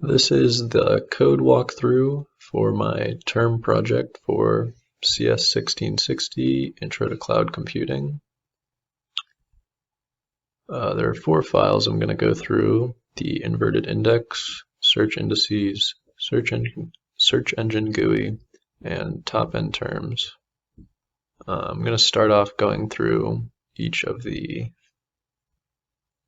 This is the code walkthrough for my term project for CS 1660 Intro to Cloud Computing. There are 4 files I'm going to go through: the inverted index, search indices, search engine GUI, and TopNTerms. I'm going to start off going through each of the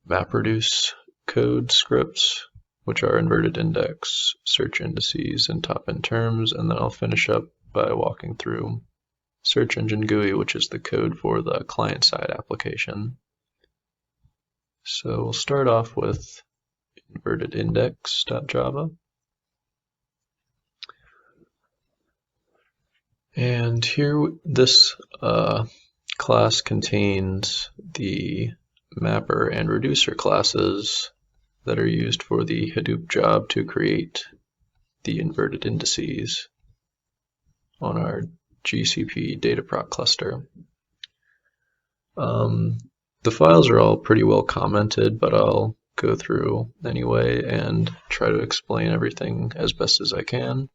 MapReduce code scripts, which are inverted index, search indices, and TopNTerms, and then I'll finish up by walking through Search Engine GUI, which is the code for the client-side application. So we'll start off with InvertedIndex.java. And here, this class contains the mapper and reducer classes that are used for the Hadoop job to create the inverted indices on our GCP Dataproc cluster. The files are all pretty well commented, but I'll go through anyway and try to explain everything as best as I can.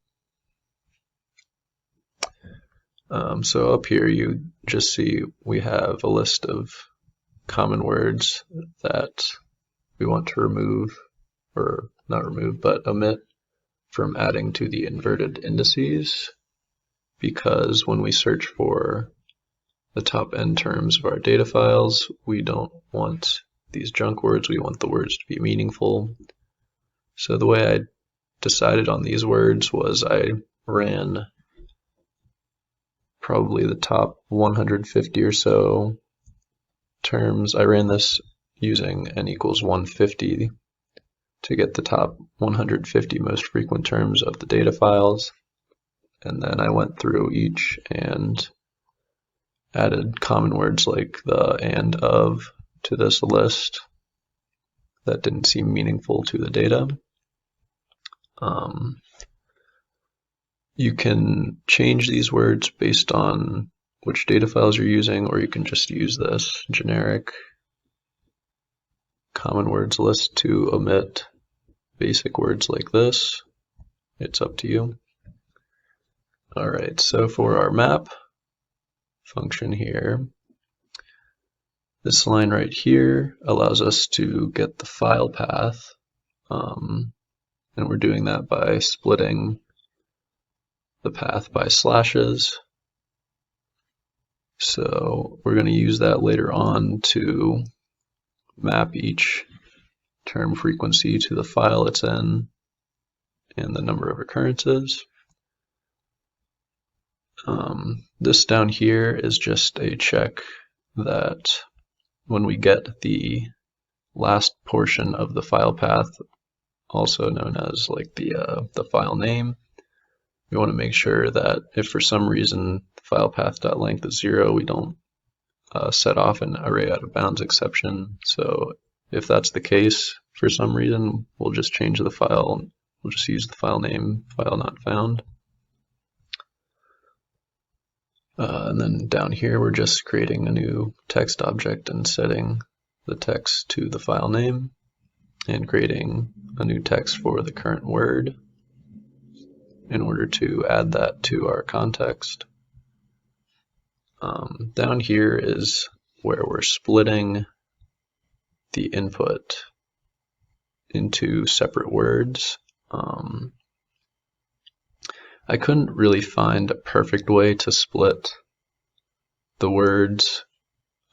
So up here you just see we have a list of common words that we want to remove, or not remove, but omit from adding to the inverted indices, because when we search for the top n terms of our data files, we don't want these junk words, we want the words to be meaningful. So the way I decided on these words was I ran probably the top 150 or so terms. I ran this using n equals 150 to get the top 150 most frequent terms of the data files. And then I went through each and added common words like the and of to this list that didn't seem meaningful to the data. You can change these words based on which data files you're using, or you can just use this generic common words list to omit basic words like this. It's up to you. Alright, so for our map function here, this line right here allows us to get the file path, and we're doing that by splitting the path by slashes. So we're going to use that later on to map each term frequency to the file it's in and the number of occurrences. This down here is just a check that when we get the last portion of the file path, also known as like the file name, we want to make sure that if for some reason file path.length is 0, we don't set off an array out of bounds exception. So if that's the case for some reason, we'll just change the file. We'll just use the file name, file not found. And then down here, we're just creating a new text object and setting the text to the file name and creating a new text for the current word in order to add that to our context. Down here is where we're splitting the input into separate words. I couldn't really find a perfect way to split the words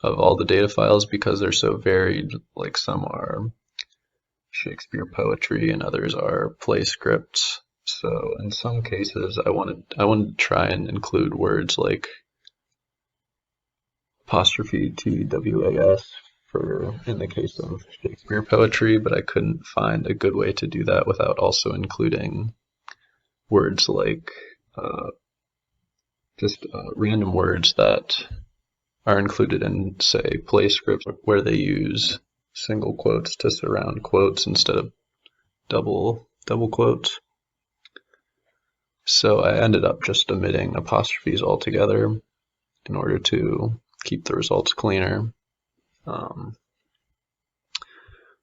of all the data files because they're so varied. Like some are Shakespeare poetry and others are play scripts. So in some cases I wanted to try and include words like apostrophe TWAS for in the case of Shakespeare poetry, but I couldn't find a good way to do that without also including words like random words that are included in, say, play scripts where they use single quotes to surround quotes instead of double quotes. So I ended up just omitting apostrophes altogether in order to keep the results cleaner.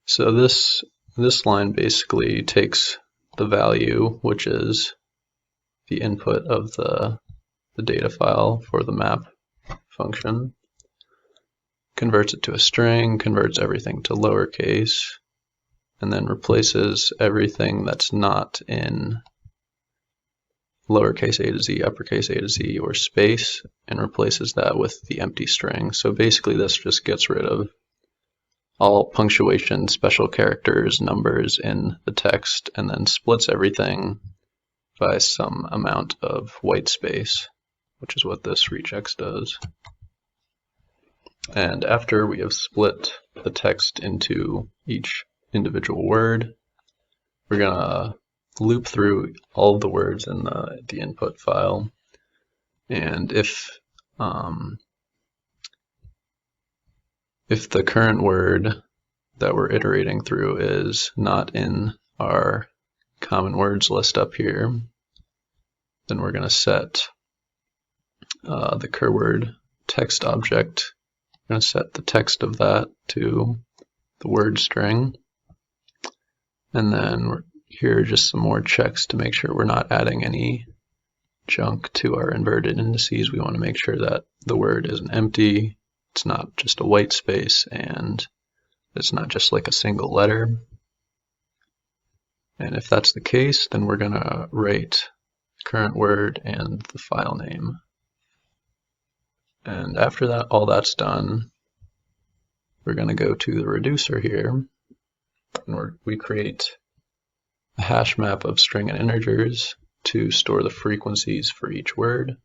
So this line basically takes the value, which is the input of the data file for the map function, converts it to a string, converts everything to lowercase, and then replaces everything that's not in lowercase a to z, uppercase a to z, or space, and replaces that with the empty string. So basically this just gets rid of all punctuation, special characters, numbers in the text, and then splits everything by some amount of white space, which is what this regex does. And after we have split the text into each individual word, we're going to loop through all of the words in the input file. And if the current word that we're iterating through is not in our common words list up here, then we're going to set the keyword text object. We're going to set the text of that to the word string. And then here are just some more checks to make sure we're not adding any junk to our inverted indices. We want to make sure that the word isn't empty, it's not just a white space, and it's not just like a single letter. And if that's the case, then we're going to write the current word and the file name. And after that, all that's done, we're going to go to the reducer here, and we create a hash map of string and integers to store the frequencies for each word.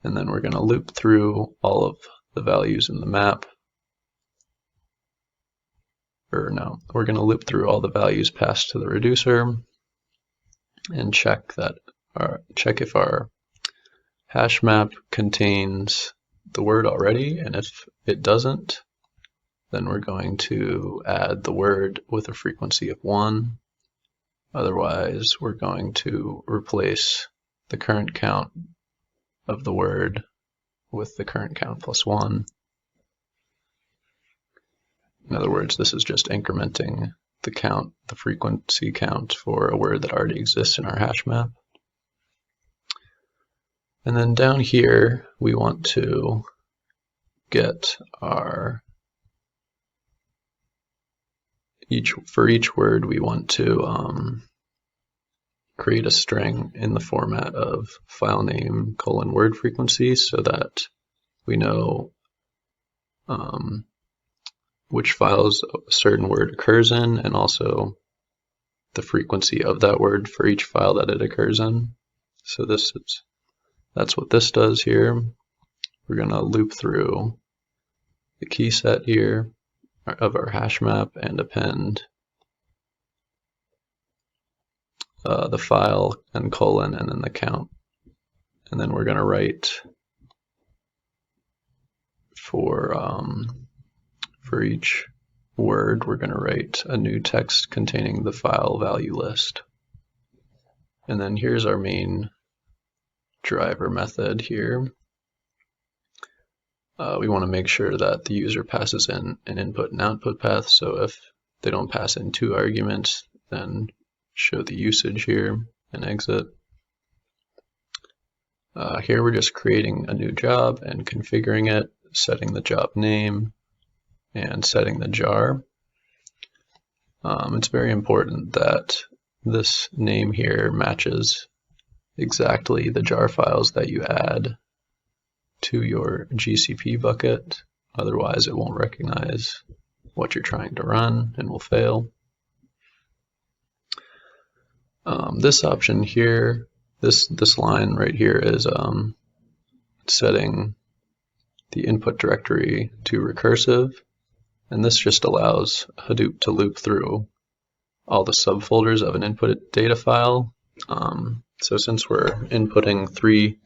And then we're going to loop through all of the values in the map. Or no, we're going to loop through all the values passed to the reducer and check if our hash map contains the word already, and if it doesn't, then we're going to add the word with a frequency of 1. Otherwise, we're going to replace the current count of the word with the current count plus 1. In other words, this is just incrementing the count, the frequency count for a word that already exists in our hash map. And then down here, we want to get our for each word, we want to create a string in the format of file name : word frequency, so that we know which files a certain word occurs in, and also the frequency of that word for each file that it occurs in. So that's what this does here. We're going to loop through the key set here of our hash map and append the file and : and then the count. And then we're going to write for each word, we're going to write a new text containing the file value list. And then here's our main driver method here. We want to make sure that the user passes in an input and output path. So if they don't pass in 2 arguments, then show the usage here and exit. Here we're just creating a new job and configuring it, setting the job name and setting the jar. It's very important that this name here matches exactly the jar files that you add to your GCP bucket. Otherwise, it won't recognize what you're trying to run and will fail. This option here, this line right here is setting the input directory to recursive, and this just allows Hadoop to loop through all the subfolders of an input data file. So since we're inputting three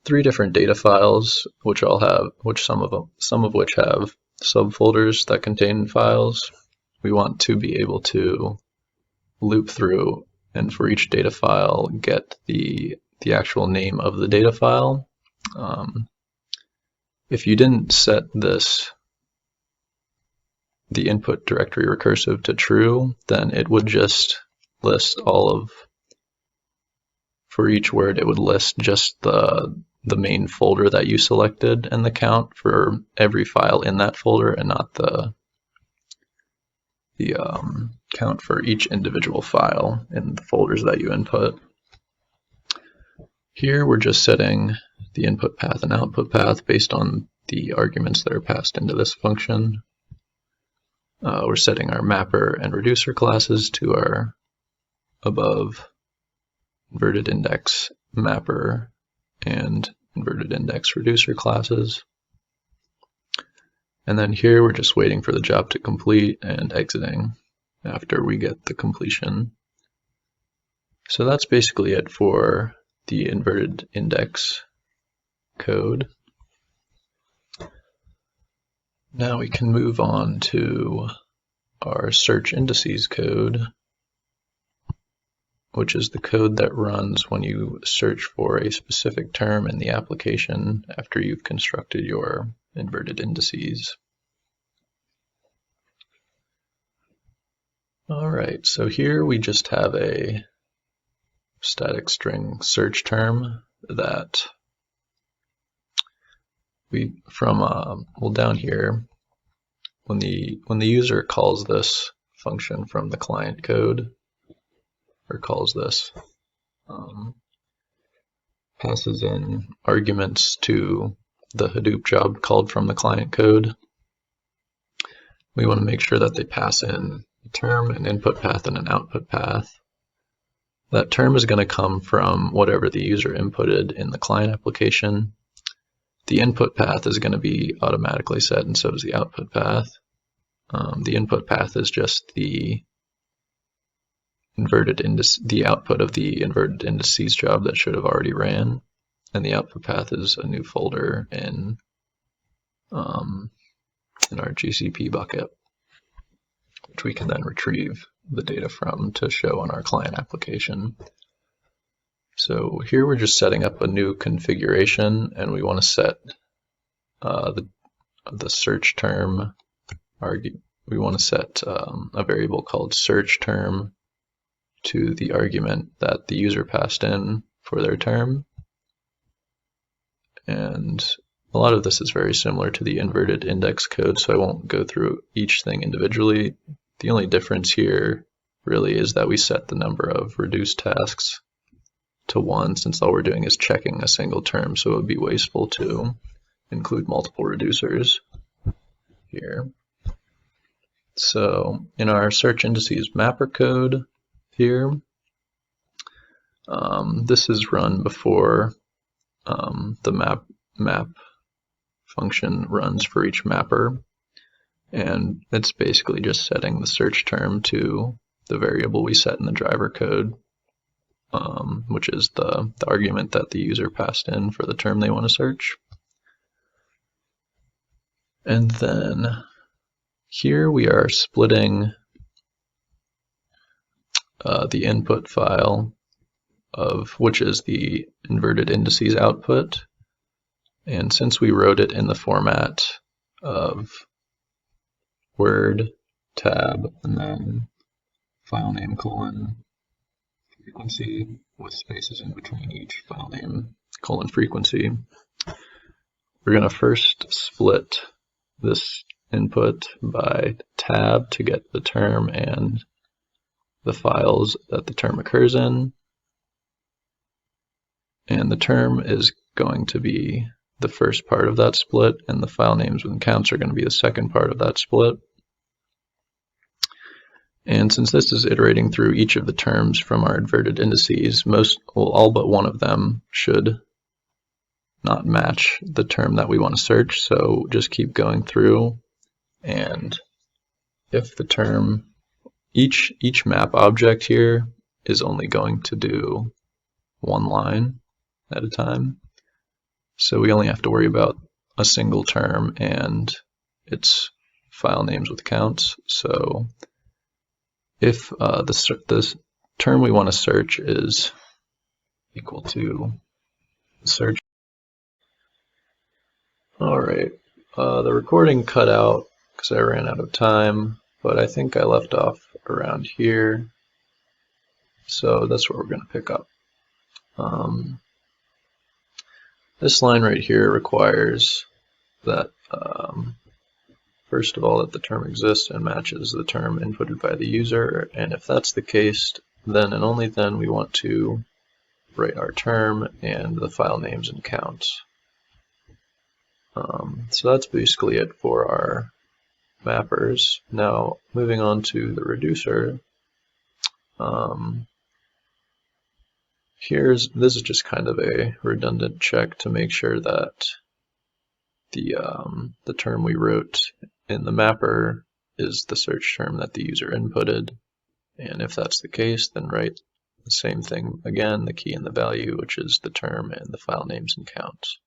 different data files, which some of which have subfolders that contain files, we want to be able to loop through and for each data file get the actual name of the data file. If you didn't set the input directory recursive to true, then it would just list for each word, it would list just the main folder that you selected and the count for every file in that folder, and not the count for each individual file in the folders that you input. Here we're just setting the input path and output path based on the arguments that are passed into this function. We're setting our mapper and reducer classes to our above inverted index mapper and inverted index reducer classes. And then here we're just waiting for the job to complete and exiting after we get the completion. So that's basically it for the inverted index code. Now we can move on to our search indices code, which is the code that runs when you search for a specific term in the application after you've constructed your inverted indices. Alright, so here we just have a static string search term that well, down here, when the user calls this function from the client code, or calls this, passes in arguments to the Hadoop job called from the client code. We want to make sure that they pass in a term, an input path, and an output path. That term is going to come from whatever the user inputted in the client application. The input path is going to be automatically set, and so is the output path. The input path is just the output of the inverted indices job that should have already ran, and the output path is a new folder in our GCP bucket, which we can then retrieve the data from to show on our client application. So here we're just setting up a new configuration, and we want to set the search term. We want to set a variable called search term to the argument that the user passed in for their term. And a lot of this is very similar to the inverted index code, so I won't go through each thing individually. The only difference here really is that we set the number of reduce tasks to 1, since all we're doing is checking a single term, so it would be wasteful to include multiple reducers here. So in our search indices mapper code here, this is run before the map function runs for each mapper, and it's basically just setting the search term to the variable we set in the driver code, which is the argument that the user passed in for the term they want to search. And then here we are splitting the input file, which is the inverted indices output. And since we wrote it in the format of word, tab, and then file name colon frequency with spaces in between each file name colon frequency, we're going to first split this input by tab to get the term and the files that the term occurs in. And the term is going to be the first part of that split, and the file names and counts are going to be the second part of that split. And since this is iterating through each of the terms from our inverted indices, all but one of them should not match the term that we want to search. So just keep going through, and if the term, each map object here is only going to do one line at a time. So we only have to worry about a single term and its file names with counts. So if the term we want to search is equal to search. Alright, the recording cut out because I ran out of time, but I think I left off around here. So that's what we're going to pick up. This line right here requires that, first of all, that the term exists and matches the term inputted by the user, and if that's the case, then and only then we want to write our term and the file names and counts. So that's basically it for our mappers. Now moving on to the reducer. This is just kind of a redundant check to make sure that the term we wrote in the mapper is the search term that the user inputted, and if that's the case, then write the same thing again, the key and the value, which is the term and the file names and counts.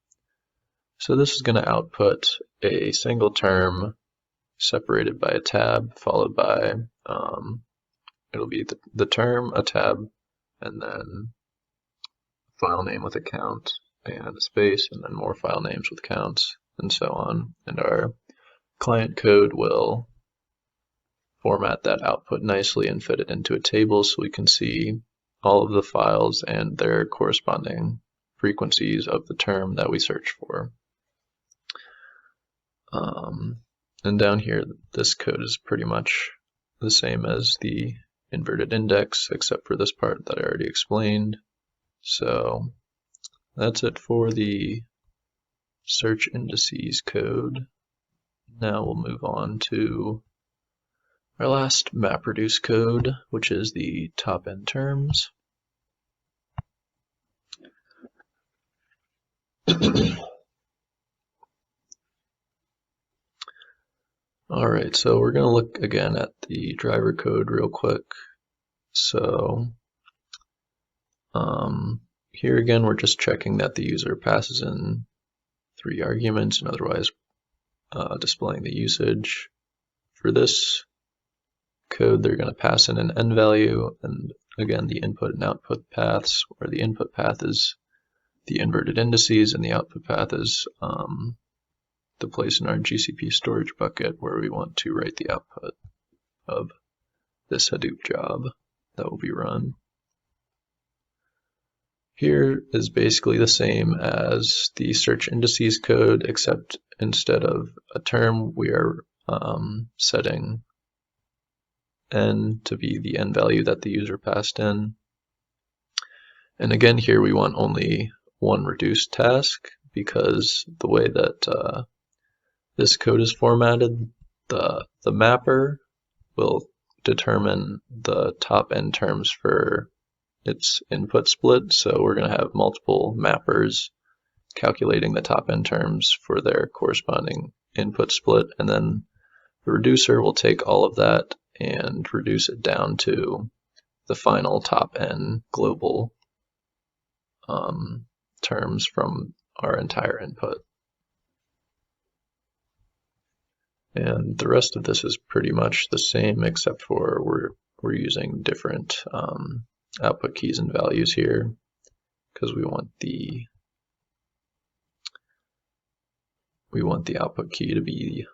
So this is going to output a single term separated by a tab, followed by it'll be the term, a tab, and then file name with a count and a space, and then more file names with counts, and so on. And our client code will format that output nicely and fit it into a table so we can see all of the files and their corresponding frequencies of the term that we search for. And down here, this code is pretty much the same as the inverted index, except for this part that I already explained. So that's it for the search indices code. Now we'll move on to our last MapReduce code, which is the TopNTerms. Alright, so we're going to look again at the driver code real quick. So here again, we're just checking that the user passes in 3 arguments and otherwise displaying the usage. For this code, they're going to pass in an n value, and again, the input and output paths, where the input path is the inverted indices and the output path is the place in our GCP storage bucket where we want to write the output of this Hadoop job that will be run. Here is basically the same as the search indices code, except instead of a term, we are setting n to be the n value that the user passed in. And again, here we want only one reduce task, because the way that this code is formatted, the mapper will determine the top n terms for its input split. So we're going to have multiple mappers calculating the top n terms for their corresponding input split, and then the reducer will take all of that and reduce it down to the final top n global terms from our entire input. And the rest of this is pretty much the same, except for we're using different output keys and values here, because we want the output key to be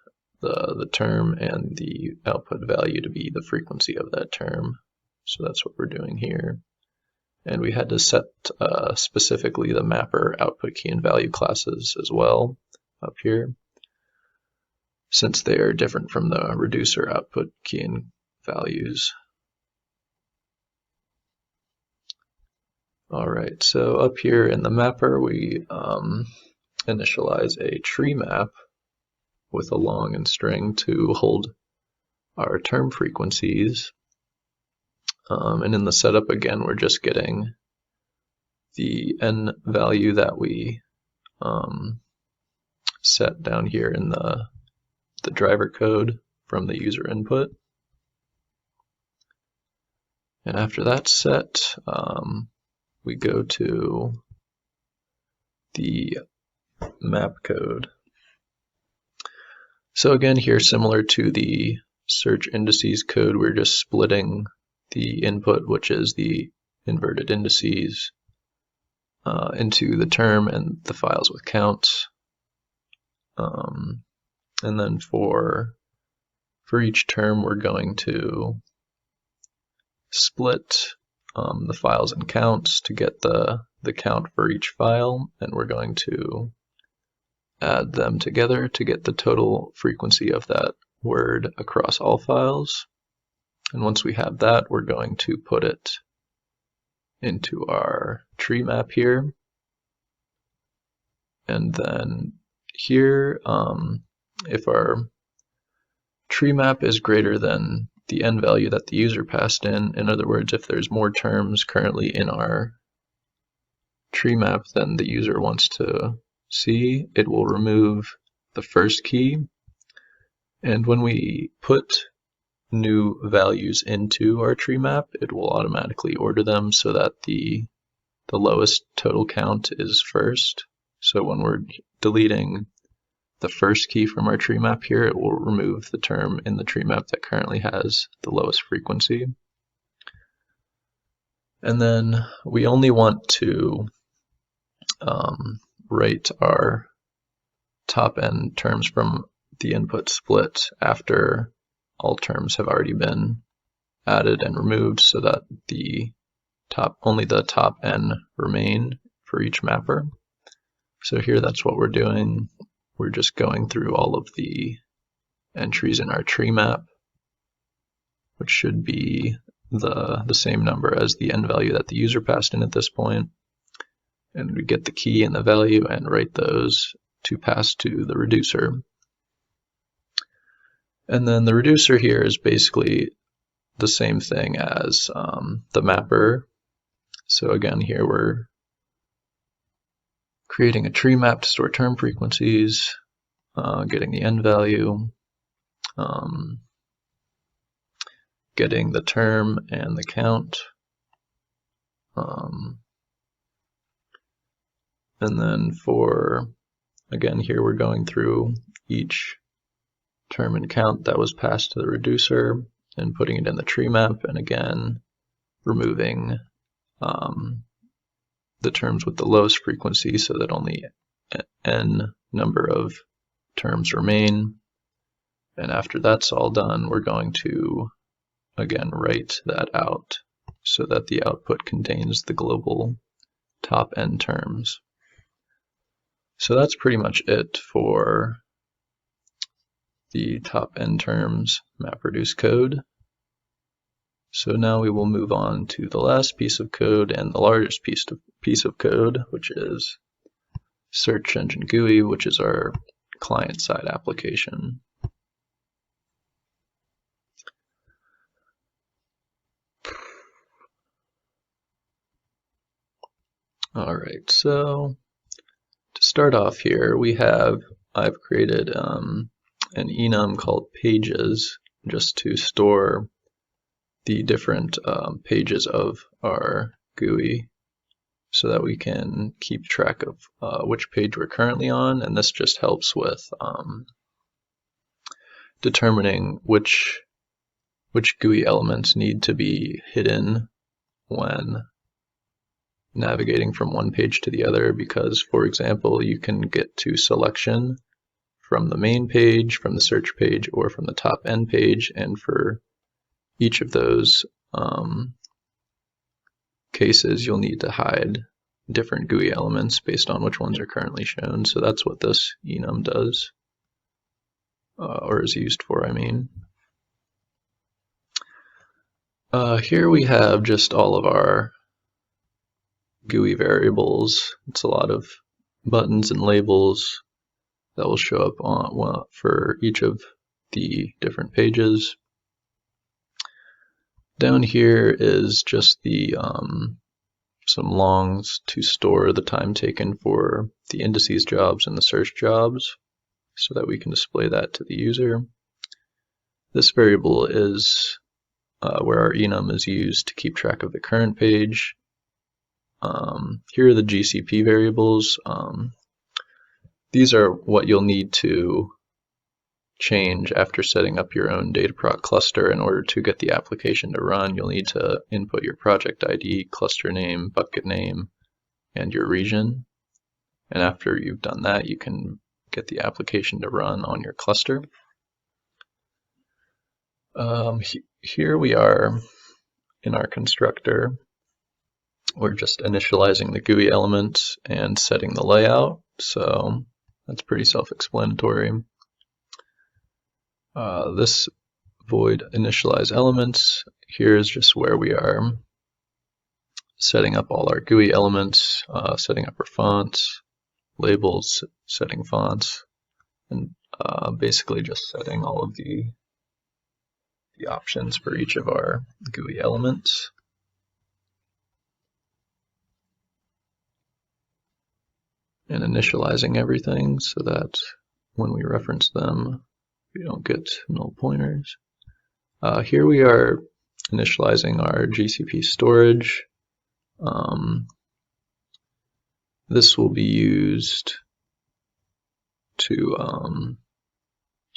the term and the output value to be the frequency of that term. So that's what we're doing here. And we had to set specifically the mapper output key and value classes as well up here, since they are different from the reducer output key and values. Alright, so up here in the mapper, we initialize a tree map with a long and string to hold our term frequencies. And in the setup, again, we're just getting the n value that we set down here in the driver code from the user input. And after that's set, we go to the map code. So again, here, similar to the search indices code, we're just splitting the input, which is the inverted indices, into the term and the files with counts. And then for each term, we're going to split the files and counts to get the count for each file, and we're going to add them together to get the total frequency of that word across all files. And once we have that, we're going to put it into our tree map here. And then here, if our tree map is greater than the n value that the user passed in other words, if there's more terms currently in our tree map than the user wants to see, it will remove the first key. And when we put new values into our tree map, it will automatically order them so that the lowest total count is first. So when we're deleting the first key from our tree map here, it will remove the term in the tree map that currently has the lowest frequency. And then we only want to write our top n terms from the input split after all terms have already been added and removed, so that only the top n remain for each mapper. So here that's what we're doing. We're just going through all of the entries in our tree map, which should be the same number as the n value that the user passed in at this point. And we get the key and the value and write those to pass to the reducer. And then the reducer here is basically the same thing as the mapper. So again, here we're creating a tree map to store term frequencies, getting the n value, getting the term and the count, and then again here we're going through each term and count that was passed to the reducer and putting it in the tree map, and again removing the terms with the lowest frequency so that only n number of terms remain. And after that's all done, we're going to again write that out so that the output contains the global top n terms. So that's pretty much it for the top n terms MapReduce code. So now we will move on to the last piece of code and the largest piece of code, which is SearchEngineGUI, which is our client-side application. Alright, so to start off here, I've created an enum called pages just to store the different pages of our GUI so that we can keep track of which page we're currently on, and this just helps with determining which GUI elements need to be hidden when navigating from one page to the other, because for example you can get to selection from the main page, from the search page, or from the top n page, and for each of those cases you'll need to hide different GUI elements based on which ones are currently shown. So that's what this enum does, or is used for, I mean. Here we have just all of our GUI variables. It's a lot of buttons and labels that will show up for each of the different pages. Down here is just some longs to store the time taken for the indices jobs and the search jobs so that we can display that to the user. This variable is where our enum is used to keep track of the current page. Here are the GCP variables. These are what you'll need to change after setting up your own Dataproc cluster. In order to get the application to run, you'll need to input your project ID, cluster name, bucket name, and your region. And after you've done that, you can get the application to run on your cluster. Here we are in our constructor, we're just initializing the GUI element and setting the layout. So that's pretty self-explanatory. This void initialize elements here is just where we are setting up all our GUI elements, setting up our fonts, labels, setting fonts, and basically just setting all of the options for each of our GUI elements. And initializing everything so that when we reference them, we don't get null pointers. Here we are initializing our GCP storage. This will be used to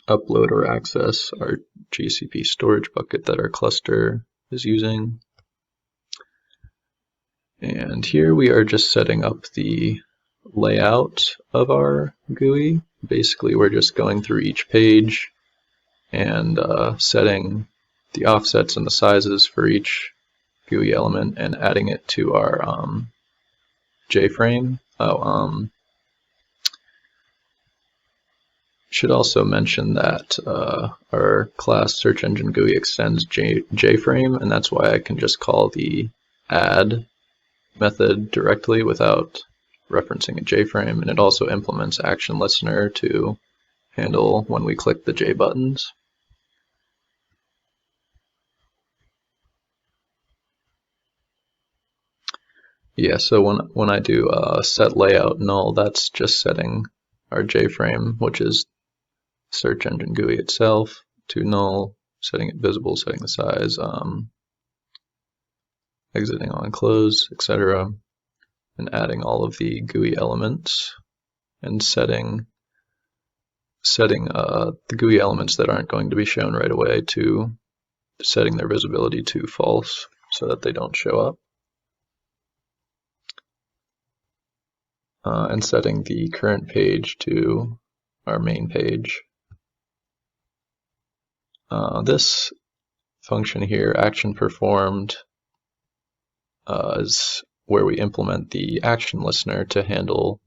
upload or access our GCP storage bucket that our cluster is using. And here we are just setting up the layout of our GUI. Basically, we're just going through each page and setting the offsets and the sizes for each GUI element and adding it to our JFrame. Should also mention that our class SearchEngineGUI extends JFrame, and that's why I can just call the add method directly without referencing a JFrame, and it also implements action listener to handle when we click the J buttons. Yeah, so when I do set layout null, that's just setting our JFrame, which is Search Engine GUI itself, to null, setting it visible, setting the size, exiting on close, etc., and adding all of the GUI elements and setting the GUI elements that aren't going to be shown right away to setting their visibility to false so that they don't show up. And setting the current page to our main page. This function here, action performed, is where we implement the action listener to handle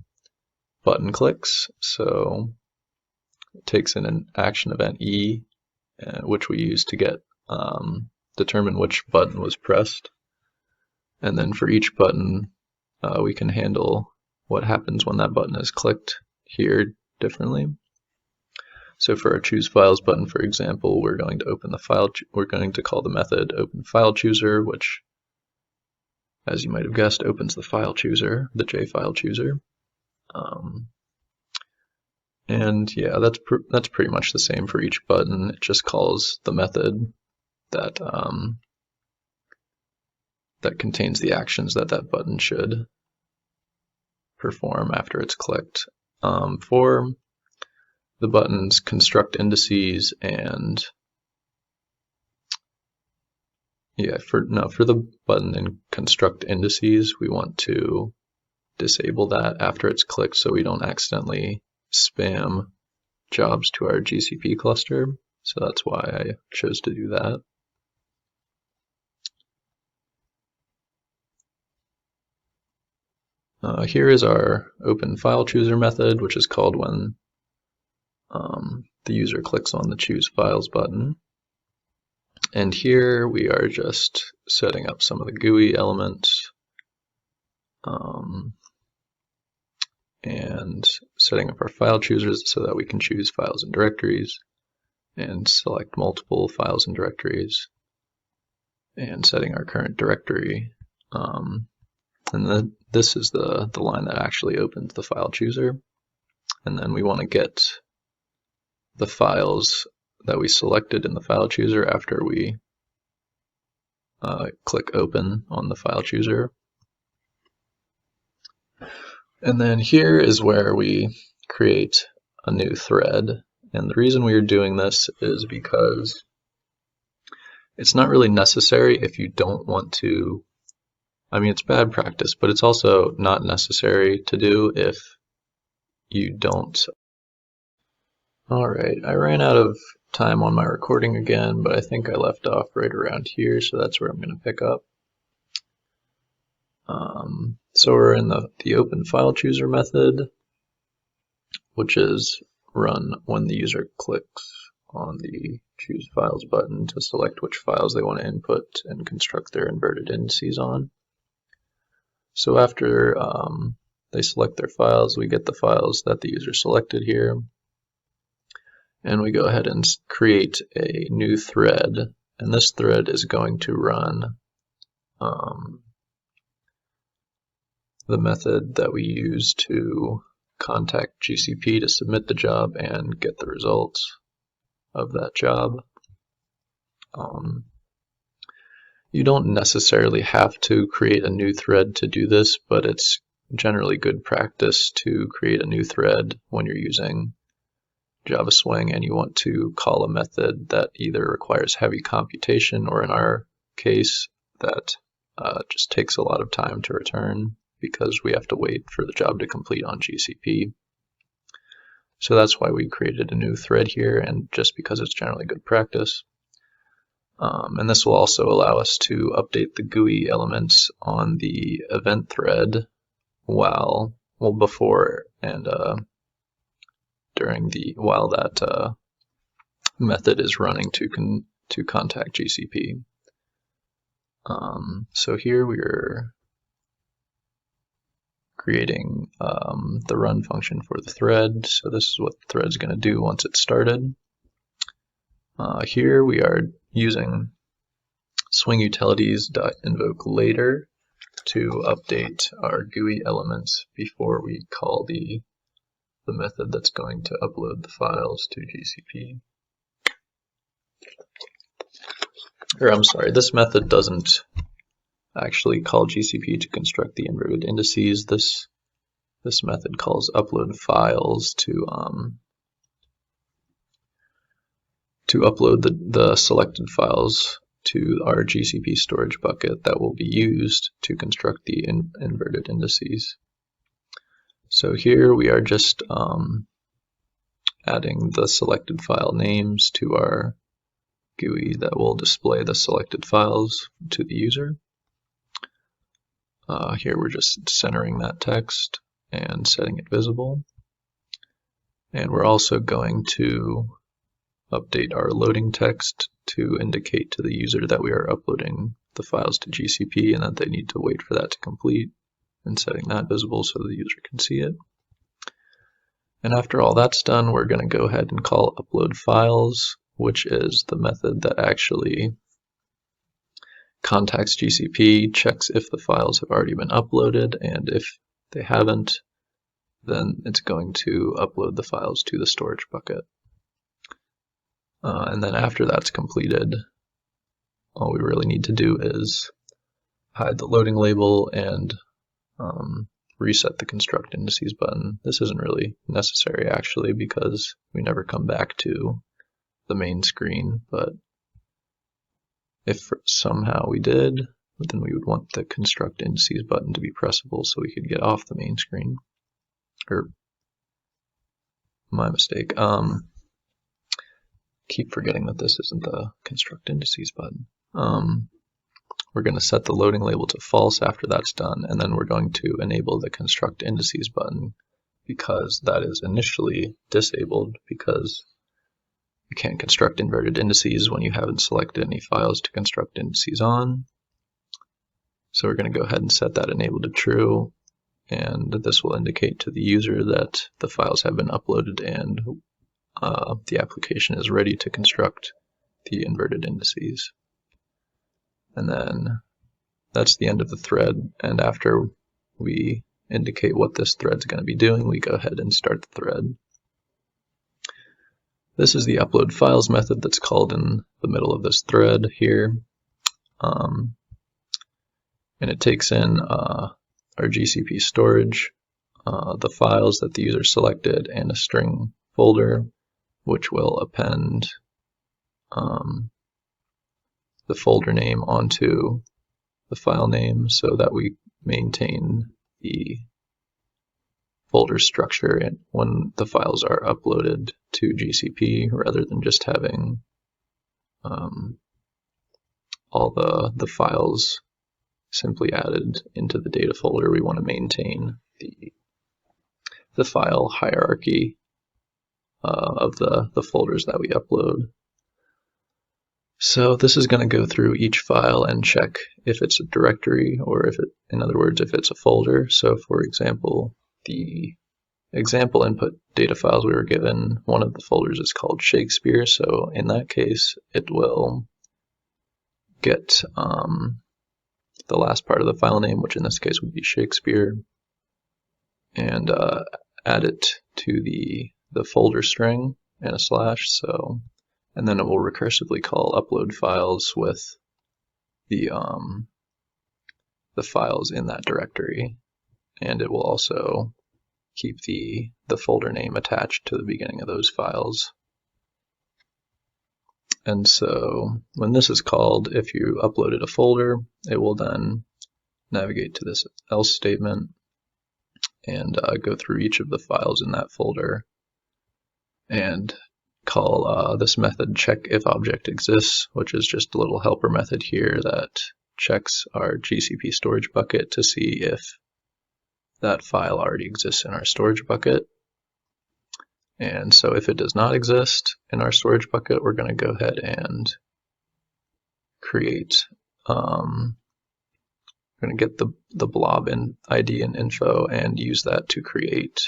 button clicks. So it takes in an action event E, which we use to get determine which button was pressed. And then for each button, we can handle what happens when that button is clicked here differently. So for our choose files button, for example, we're going to open the file. We're going to call the method open file chooser, which, as you might have guessed, opens the file chooser, the JFile chooser. And yeah, that's pretty much the same for each button. It just calls the method that that contains the actions that button should perform after it's clicked. For the buttons construct indices and for the button in construct indices, we want to disable that after it's clicked so we don't accidentally spam jobs to our GCP cluster. So that's why I chose to do that. Here is our open file chooser method, which is called when the user clicks on the choose files button. And here we are just setting up some of the GUI elements and setting up our file choosers so that we can choose files and directories and select multiple files and directories, and setting our current directory. And this is the line that actually opens the file chooser. And then we want to get the files that we selected in the file chooser after we click open on the file chooser. And then here is where we create a new thread. And the reason we are doing this is because it's not really necessary if you don't want to. I mean, it's bad practice, but it's also not necessary to do if you don't. Alright, I ran out of time on my recording again, but I think I left off right around here, so that's where I'm going to pick up. So we're in the open file chooser method, which is run when the user clicks on the choose files button to select which files they want to input and construct their inverted indices on. So after they select their files, we get the files that the user selected here, and we go ahead and create a new thread, and this thread is going to run the method that we use to contact GCP to submit the job and get the results of that job. You don't necessarily have to create a new thread to do this, but it's generally good practice to create a new thread when you're using Java Swing and you want to call a method that either requires heavy computation or, in our case, that just takes a lot of time to return because we have to wait for the job to complete on GCP. So that's why we created a new thread here, and just because it's generally good practice. And this will also allow us to update the GUI elements on the event thread before and while that method is running to contact GCP. So here we're creating the run function for the thread. So this is what the thread's going to do once it's started. Here we are using SwingUtilities.InvokeLater to update our GUI elements before we call the method that's going to upload the files to GCP. Or I'm sorry, this method doesn't actually call GCP to construct the inverted indices. This method calls upload files to upload the selected files to our GCP storage bucket that will be used to construct the inverted indices. So here we are just adding the selected file names to our GUI that will display the selected files to the user. Here we're just centering that text and setting it visible. And we're also going to update our loading text to indicate to the user that we are uploading the files to GCP and that they need to wait for that to complete, and setting that visible so the user can see it. And after all that's done, we're going to go ahead and call upload files, which is the method that actually contacts GCP, checks if the files have already been uploaded, and if they haven't, then it's going to upload the files to the storage bucket. And then after that's completed, all we really need to do is hide the loading label and reset the construct indices button. This isn't really necessary actually because we never come back to the main screen, but if somehow we did, then we would want the construct indices button to be pressable so we could get off the main screen. Or my mistake. Keep forgetting that this isn't the construct indices button. We're going to set the loading label to false after that's done, and then we're going to enable the construct indices button because that is initially disabled because you can't construct inverted indices when you haven't selected any files to construct indices on. So we're going to go ahead and set that enabled to true, and this will indicate to the user that the files have been uploaded and the application is ready to construct the inverted indices. And then that's the end of the thread, and after we indicate what this thread's going to be doing, we go ahead and start the thread. This is the upload files method that's called in the middle of this thread here, and it takes in our GCP storage, the files that the user selected, and a string folder which will append the folder name onto the file name so that we maintain the folder structure when the files are uploaded to GCP rather than just having all the files simply added into the data folder. We want to maintain the file hierarchy of the folders that we upload. So this is going to go through each file and check if it's a directory, or if it, in other words, if it's a folder. So for example, the example input data files we were given, one of the folders is called Shakespeare. So in that case, it will get the last part of the file name, which in this case would be Shakespeare, and add it to the folder string and a slash. So, and then it will recursively call upload files with the files in that directory, and it will also keep the folder name attached to the beginning of those files. And so when this is called, if you uploaded a folder, it will then navigate to this else statement and go through each of the files in that folder and call this method check if object exists, which is just a little helper method here that checks our GCP storage bucket to see if that file already exists in our storage bucket. And so if it does not exist in our storage bucket, we're going to go ahead and create, we're going to get the blob in ID and info and use that to create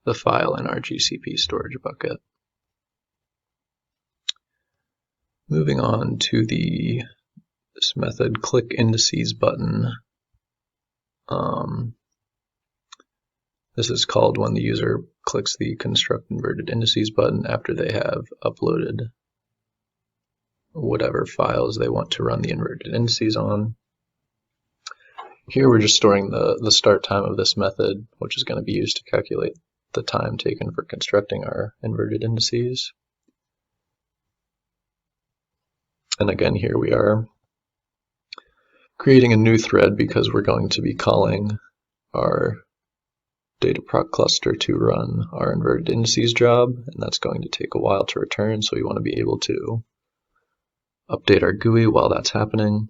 the file in our GCP storage bucket. Moving on to this method, click indices button. This is called when the user clicks the construct inverted indices button after they have uploaded whatever files they want to run the inverted indices on. Here we're just storing the start time of this method, which is going to be used to calculate the time taken for constructing our inverted indices. And again, here we are creating a new thread because we're going to be calling our dataproc cluster to run our inverted indices job, and that's going to take a while to return, so we want to be able to update our GUI while that's happening.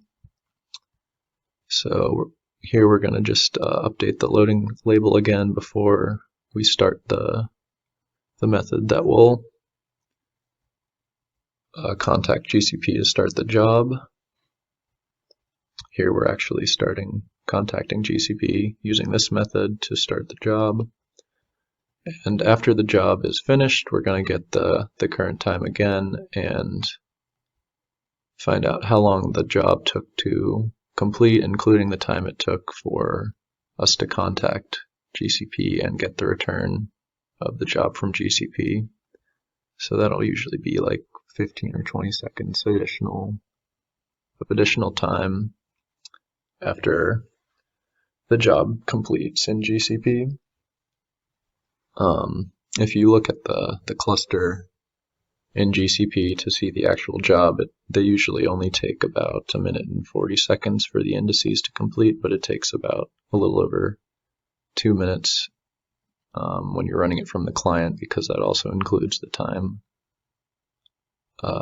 So here we're going to just update the loading label again before we start the method that will contact GCP to start the job. Here we're actually contacting GCP using this method to start the job. And after the job is finished, we're going to get the current time again and find out how long the job took to complete, including the time it took for us to contact GCP and get the return of the job from GCP. So that'll usually be like 15 or 20 seconds of additional time after the job completes in GCP. If you look at the cluster in GCP to see the actual job, they usually only take about 1 minute and 40 seconds for the indices to complete, but it takes about a little over 2 minutes when you're running it from the client, because that also includes the time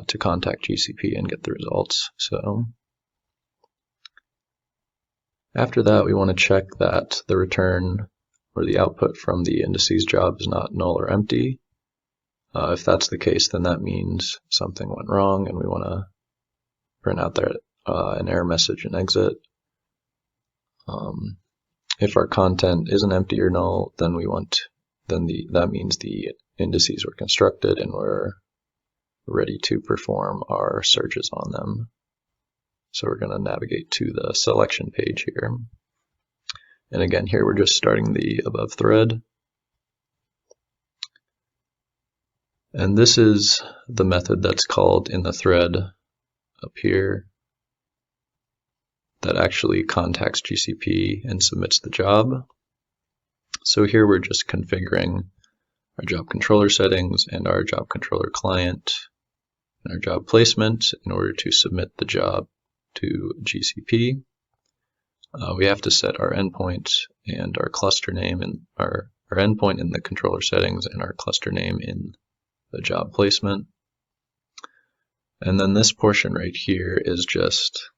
to contact GCP and get the results. So after that, we want to check that the return or the output from the indices job is not null or empty. If that's the case, then that means something went wrong, and we want to print out there an error message and exit. If our content isn't empty or null, then that means the indices were constructed and we're ready to perform our searches on them. So we're going to navigate to the selection page here. And again, here we're just starting the above thread. And this is the method that's called in the thread up here that actually contacts GCP and submits the job. So here we're just configuring our job controller settings and our job controller client and our job placement in order to submit the job to GCP. We have to set our endpoint and our cluster name, and our endpoint in the controller settings and our cluster name in the job placement. And then this portion right here is just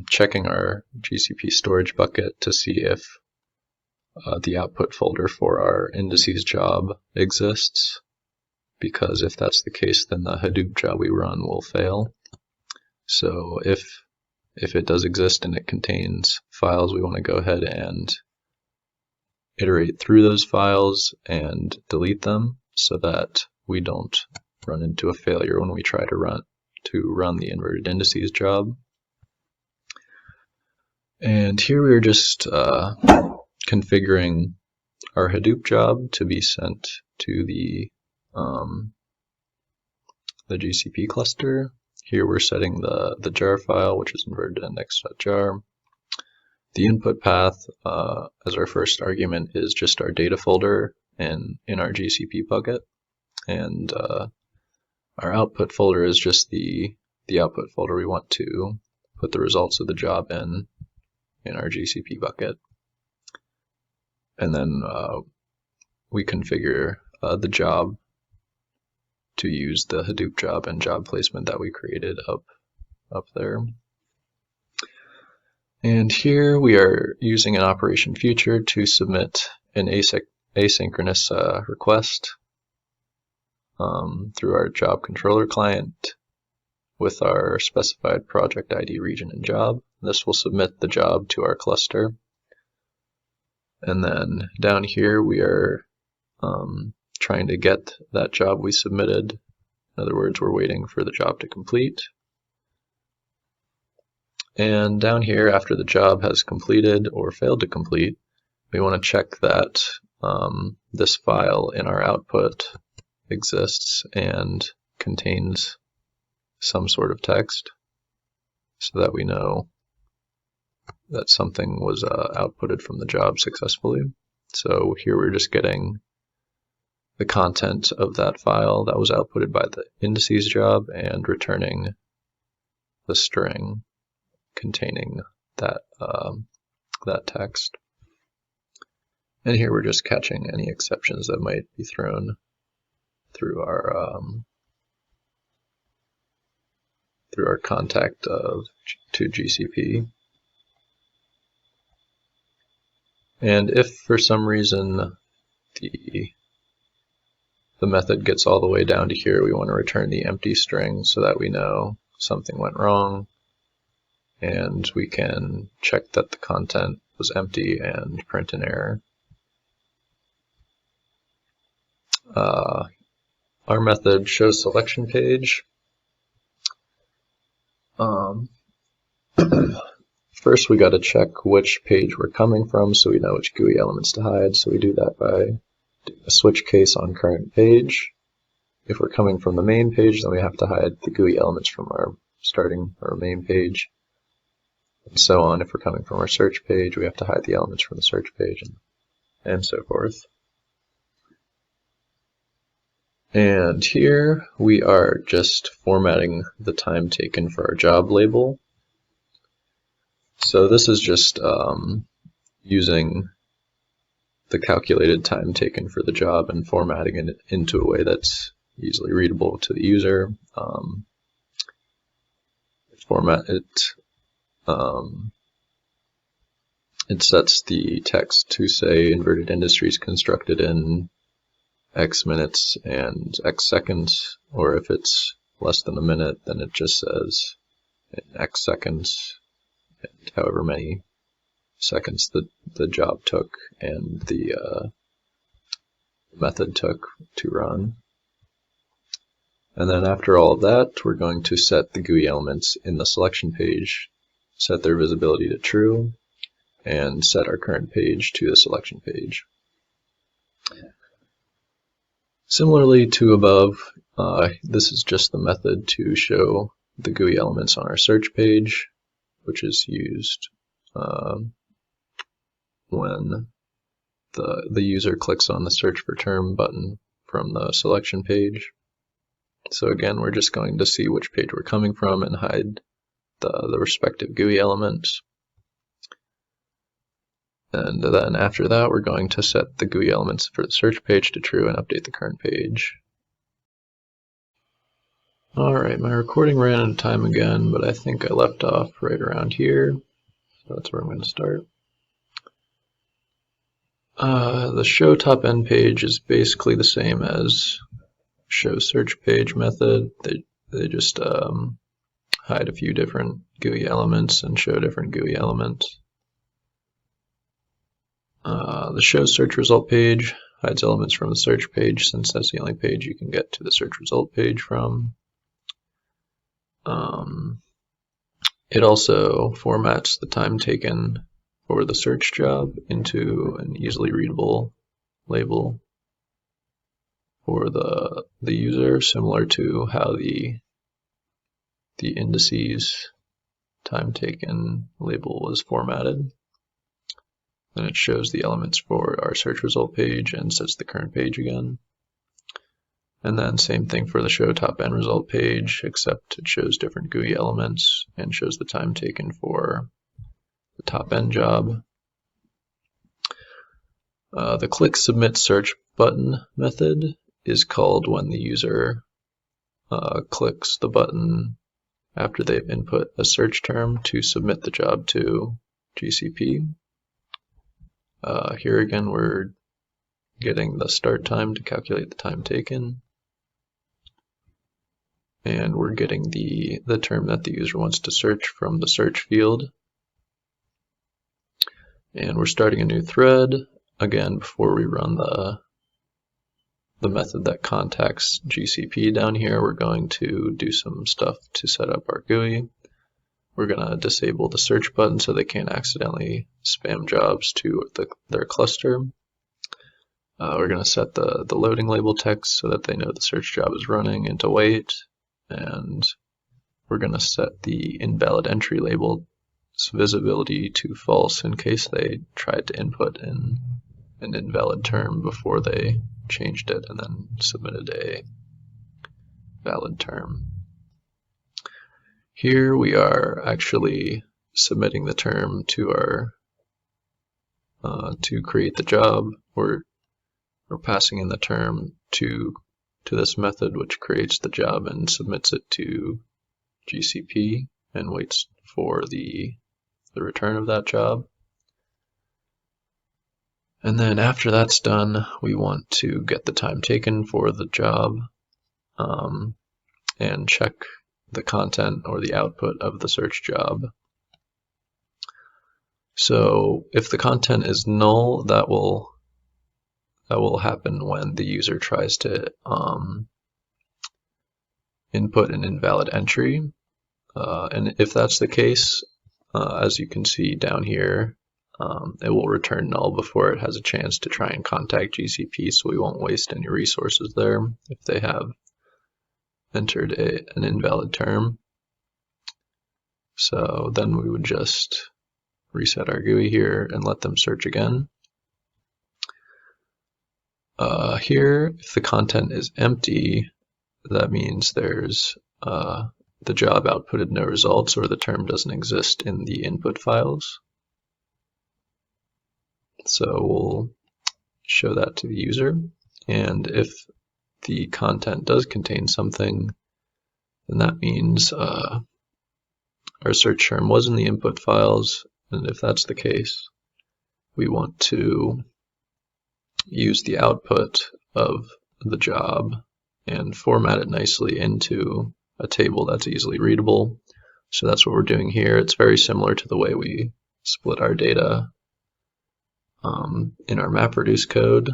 checking our GCP storage bucket to see if the output folder for our indices job exists, because if that's the case, then the Hadoop job we run will fail. So if it does exist and it contains files, we want to go ahead and iterate through those files and delete them so that we don't run into a failure when we try to run the inverted indices job. And here we are just configuring our Hadoop job to be sent to the GCP cluster. Here we're setting the jar file, which is InvertedIndex.jar. The input path as our first argument is just our data folder in our GCP bucket, and our output folder is just the output folder we want to put the results of the job in our GCP bucket. And then we configure the job to use the Hadoop job and job placement that we created up there. And here we are using an operation feature to submit an asynchronous request through our job controller client with our specified project ID, region, and job. This will submit the job to our cluster. And then down here we are trying to get that job we submitted. In other words, we're waiting for the job to complete. And down here, after the job has completed or failed to complete, we want to check that this file in our output exists and contains some sort of text, so that we know that something was outputted from the job successfully. So here we're just getting the content of that file that was outputted by the indices job and returning the string containing that text. And here we're just catching any exceptions that might be thrown through our contact to GCP. And if for some reason the method gets all the way down to here, we want to return the empty string so that we know something went wrong, and we can check that the content was empty and print an error. Our method shows selection page. First we got to check which page we're coming from so we know which GUI elements to hide. So we do that by doing a switch case on current page. If we're coming from the main page, then we have to hide the GUI elements from our main page, and so on. If we're coming from our search page, we have to hide the elements from the search page, and so forth. And here we are just formatting the time taken for our job label. So this is just using the calculated time taken for the job and formatting it into a way that's easily readable to the user. It sets the text to say inverted industries constructed in X minutes and X seconds, or if it's less than a minute, then it just says in X seconds and however many seconds the job took and the method took to run. And then after all of that, we're going to set the GUI elements in the selection page, set their visibility to true, and set our current page to the selection page. Similarly to above, this is just the method to show the GUI elements on our search page, which is used when the user clicks on the search for term button from the selection page. So again, we're just going to see which page we're coming from and hide the respective GUI elements. And then after that, we're going to set the GUI elements for the search page to true and update the current page. Alright, my recording ran out of time again, but I think I left off right around here, so that's where I'm going to start. The show top end page is basically the same as show search page method. They just hide a few different GUI elements and show different GUI elements. The show search result page hides elements from the search page, since that's the only page you can get to the search result page from. It also formats the time taken for the search job into an easily readable label for the user, similar to how the indices time taken label was formatted. Then it shows the elements for our search result page and sets the current page again. And then same thing for the show top end result page, except it shows different GUI elements and shows the time taken for the top end job. The click submit search button method is called when the user clicks the button after they've input a search term to submit the job to GCP. Here again, we're getting the start time to calculate the time taken. And we're getting the term that the user wants to search from the search field. And we're starting a new thread. Again, before we run the method that contacts GCP down here, we're going to do some stuff to set up our GUI. We're going to disable the search button so they can't accidentally spam jobs to their cluster. We're going to set the loading label text so that they know the search job is running into wait. And we're going to set the invalid entry label's visibility to false in case they tried to input in an invalid term before they changed it and then submitted a valid term. Here we are actually submitting the term to our to create the job. We're passing in the term to this method, which creates the job and submits it to GCP and waits for the return of that job. And then after that's done, we want to get the time taken for the job and check the content or the output of the search job. So if the content is null, that will happen when the user tries to input an invalid entry. And if that's the case, as you can see down here, it will return null before it has a chance to try and contact GCP, so we won't waste any resources there if they have entered an invalid term. So then we would just reset our GUI here and let them search again. Here, if the content is empty, that means there's the job outputted no results, or the term doesn't exist in the input files. So we'll show that to the user, and if the content does contain something, then that means our search term was in the input files, and if that's the case, we want to use the output of the job and format it nicely into a table that's easily readable. So that's what we're doing here. It's very similar to the way we split our data in our MapReduce code.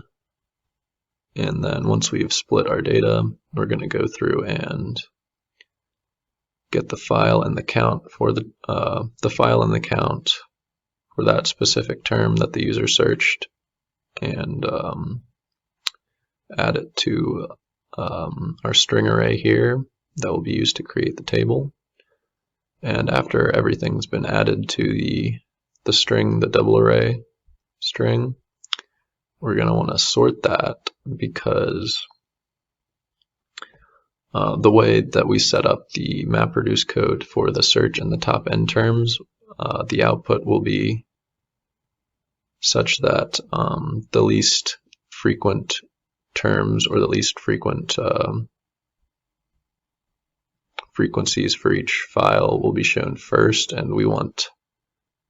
And then once we've split our data, we're going to go through and get the file and the count for the file and the count for that specific term that the user searched, and add it to our string array here that will be used to create the table. And after everything's been added to the string, the double array string, we're going to want to sort that, because the way that we set up the MapReduce code for the search and the top end terms, the output will be such that the least frequent terms, or the least frequent frequencies for each file will be shown first, and we want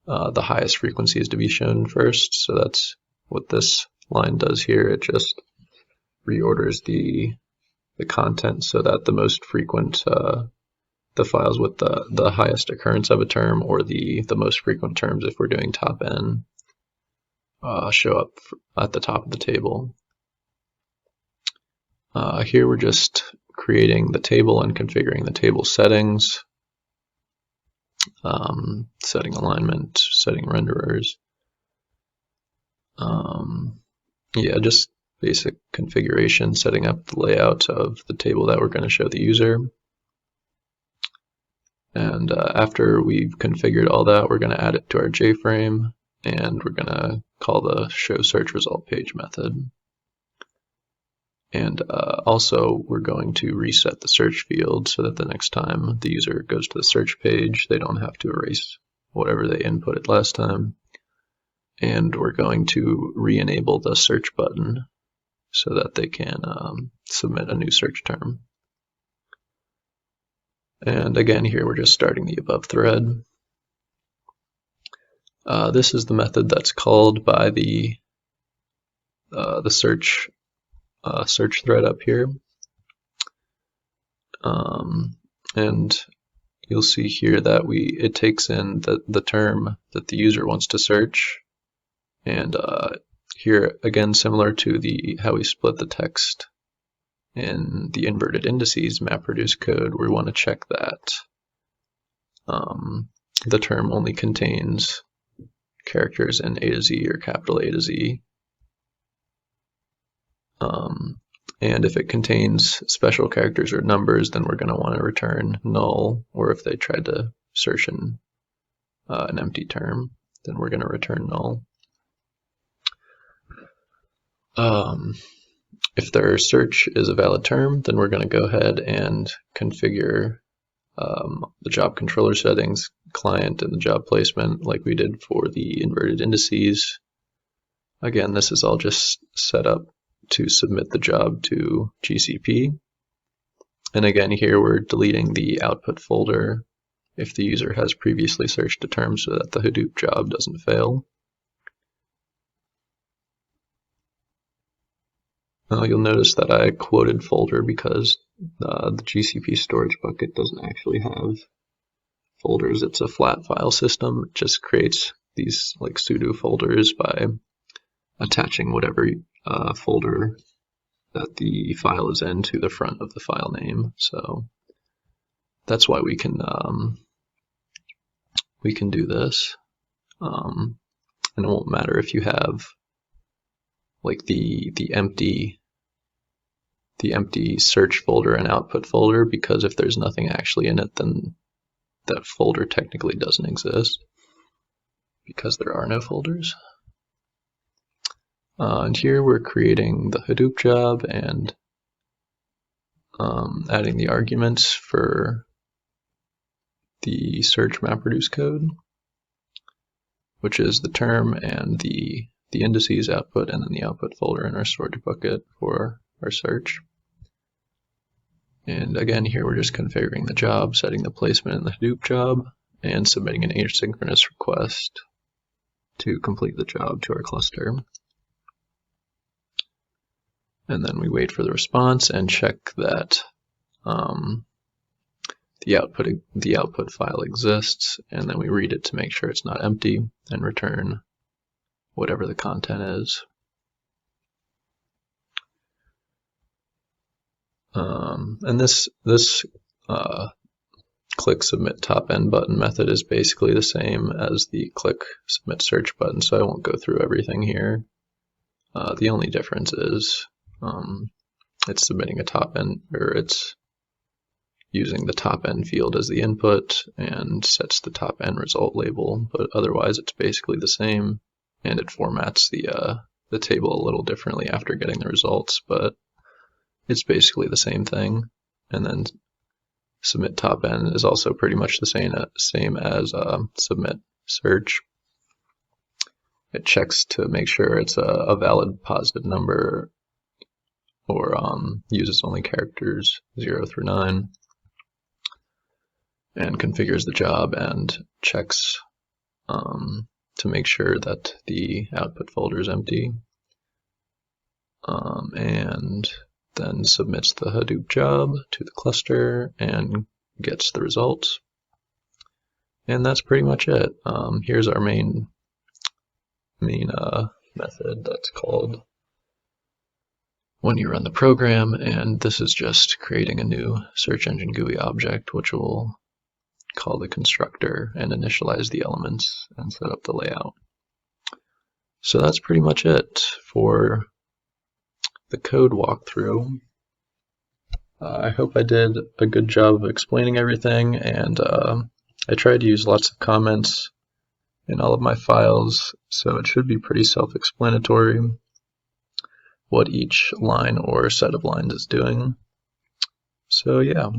the highest frequencies to be shown first. So that's what this line does here. It just reorders the content so that the most frequent, the files with the highest occurrence of a term, or the most frequent terms if we're doing top N, show up at the top of the table. Here we're just creating the table and configuring the table settings, setting alignment, setting renderers. Yeah, just basic configuration, setting up the layout of the table that we're going to show the user. And after we've configured all that, we're going to add it to our JFrame, and we're going to call the show search result page method. And also we're going to reset the search field so that the next time the user goes to the search page, they don't have to erase whatever they inputted last time. And we're going to re-enable the search button so that they can submit a new search term. And again, here we're just starting the above thread. This is the method that's called by the search thread up here. And you'll see here that it takes in the term that the user wants to search. And here, again, similar to how we split the text in the inverted indices MapReduce code, we want to check that the term only contains characters in A to Z or capital A to Z. And if it contains special characters or numbers, then we're going to want to return null, or if they tried to search in an empty term, then we're going to return null. If their search is a valid term, then we're going to go ahead and configure the job controller settings, client, and the job placement like we did for the inverted indices. Again, this is all just set up to submit the job to GCP. And again, here we're deleting the output folder if the user has previously searched a term so that the Hadoop job doesn't fail. You'll notice that I quoted folder because the GCP storage bucket doesn't actually have folders. It's a flat file system. It just creates these like pseudo folders by attaching whatever folder that the file is in to the front of the file name. So that's why we can do this. And it won't matter if you have like the empty search folder and output folder, because if there's nothing actually in it, then that folder technically doesn't exist because there are no folders. And here we're creating the Hadoop job and adding the arguments for the search MapReduce code, which is the term and the indices output, and then the output folder in our storage bucket for our search. And again, here we're just configuring the job, setting the placement in the Hadoop job, and submitting an asynchronous request to complete the job to our cluster. And then we wait for the response and check that the output file exists, and then we read it to make sure it's not empty and return whatever the content is. And this click submit top N button method is basically the same as the click submit search button, so I won't go through everything here. The only difference is it's submitting a top N, or it's using the top N field as the input and sets the top N result label, but otherwise it's basically the same, and it formats the table a little differently after getting the results, but it's basically the same thing. And then submit top N is also pretty much the same as submit search. It checks to make sure it's a valid positive number, or uses only characters 0 through 9. and configures the job and checks to make sure that the output folder is empty, and then submits the Hadoop job to the cluster and gets the results. And that's pretty much it. Here's our main method that's called when you run the program, and this is just creating a new search engine GUI object, which will call the constructor and initialize the elements and set up the layout. So that's pretty much it for the code walkthrough. I hope I did a good job of explaining everything, and I tried to use lots of comments in all of my files, so it should be pretty self-explanatory what each line or set of lines is doing. So yeah.